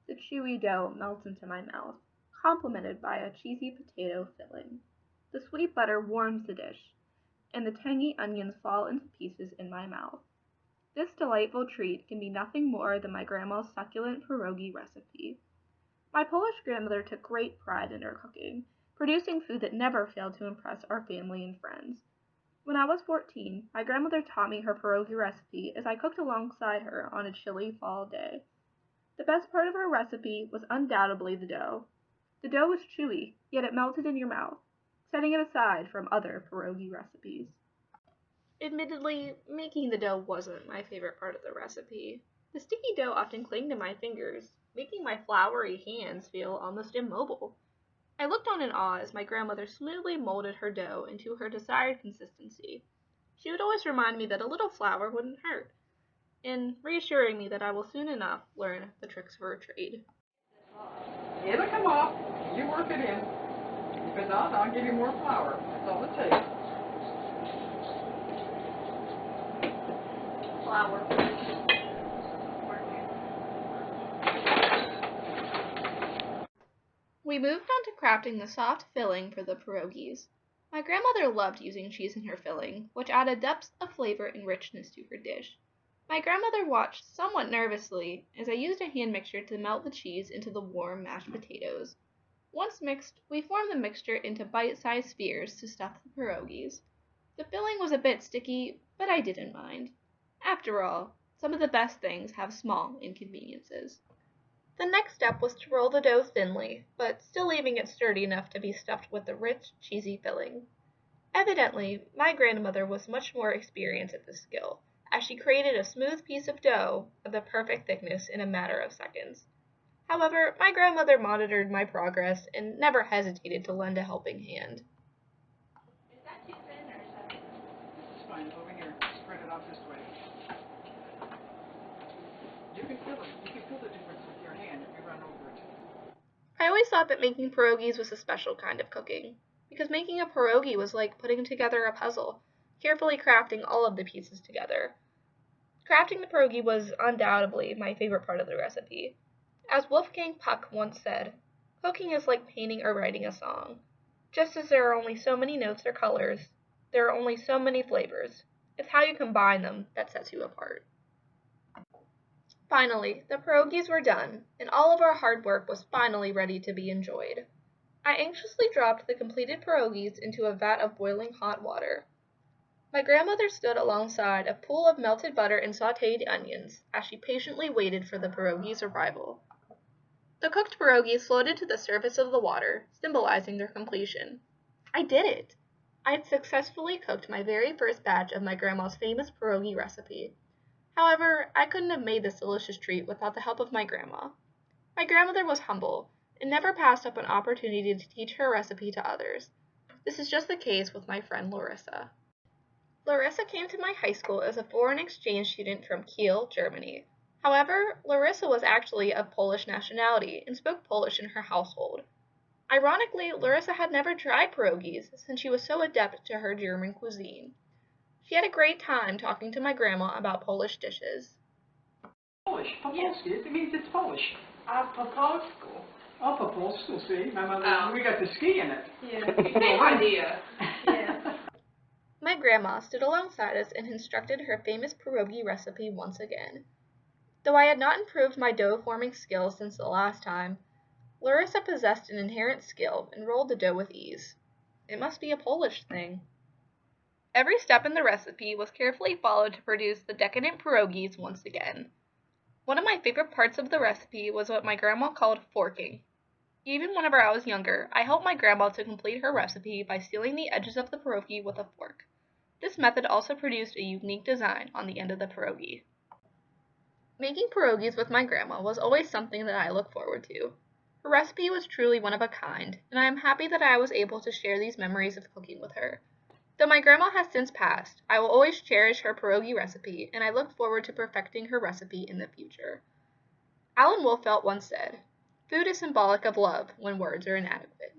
The chewy dough melts into my mouth, complemented by a cheesy potato filling. The sweet butter warms the dish, and the tangy onions fall into pieces in my mouth. This delightful treat can be nothing more than my grandma's succulent pierogi recipe. My Polish grandmother took great pride in her cooking, producing food that never failed to impress our family and friends. When I was 14, my grandmother taught me her pierogi recipe as I cooked alongside her on a chilly fall day. The best part of her recipe was undoubtedly the dough. The dough was chewy, yet it melted in your mouth, setting it aside from other pierogi recipes. Admittedly, making the dough wasn't my favorite part of the recipe. The sticky dough often clung to my fingers, making my floury hands feel almost immobile. I looked on in awe as my grandmother smoothly molded her dough into her desired consistency. She would always remind me that a little flour wouldn't hurt, and reassuring me that I will soon enough learn the tricks of her trade. It'll come off. You work it in. If it does, I'll give you more flour. That's all it takes. Flour. We moved on to crafting the soft filling for the pierogies. My grandmother loved using cheese in her filling, which added depth of flavor and richness to her dish. My grandmother watched somewhat nervously as I used a hand mixer to melt the cheese into the warm mashed potatoes. Once mixed, we formed the mixture into bite-sized spheres to stuff the pierogies. The filling was a bit sticky, but I didn't mind. After all, some of the best things have small inconveniences. The next step was to roll the dough thinly, but still leaving it sturdy enough to be stuffed with the rich, cheesy filling. Evidently, my grandmother was much more experienced at this skill, as she created a smooth piece of dough of the perfect thickness in a matter of seconds. However, my grandmother monitored my progress and never hesitated to lend a helping hand. Is that too thin or is that? This is fine. Over here. Spread it out this way. You can feel it. You can feel the difference with your hand if you run over it. I always thought that making pierogies was a special kind of cooking, because making a pierogi was like putting together a puzzle, carefully crafting all of the pieces together. Crafting the pierogi was undoubtedly my favorite part of the recipe. As Wolfgang Puck once said, cooking is like painting or writing a song. Just as there are only so many notes or colors, there are only so many flavors. It's how you combine them that sets you apart. Finally, the pierogies were done, and all of our hard work was finally ready to be enjoyed. I anxiously dropped the completed pierogies into a vat of boiling hot water. My grandmother stood alongside a pool of melted butter and sautéed onions as she patiently waited for the pierogies' arrival. The cooked pierogies floated to the surface of the water, symbolizing their completion. I did it! I had successfully cooked my very first batch of my grandma's famous pierogi recipe. However, I couldn't have made this delicious treat without the help of my grandma. My grandmother was humble and never passed up an opportunity to teach her recipe to others. This is just the case with my friend Larissa. Larissa came to my high school as a foreign exchange student from Kiel, Germany. However, Larissa was actually of Polish nationality and spoke Polish in her household. Ironically, Larissa had never tried pierogies since she was so adept to her German cuisine. She had a great time talking to my grandma about Polish dishes. Polish. Polski. It means it's Polish. Po polsku. Oh, po polsku, see? My mother, Oh. we got the ski in it. Yeah. Same idea. Yeah. My grandma stood alongside us and instructed her famous pierogi recipe once again. Though I had not improved my dough-forming skills since the last time, Larissa possessed an inherent skill and rolled the dough with ease. It must be a Polish thing. Every step in the recipe was carefully followed to produce the decadent pierogies once again. One of my favorite parts of the recipe was what my grandma called forking. Even whenever I was younger, I helped my grandma to complete her recipe by sealing the edges of the pierogi with a fork. This method also produced a unique design on the end of the pierogi. Making pierogies with my grandma was always something that I look forward to. Her recipe was truly one of a kind, and I am happy that I was able to share these memories of cooking with her. Though my grandma has since passed, I will always cherish her pierogi recipe, and I look forward to perfecting her recipe in the future. Alan Wolfelt once said, "Food is symbolic of love when words are inadequate."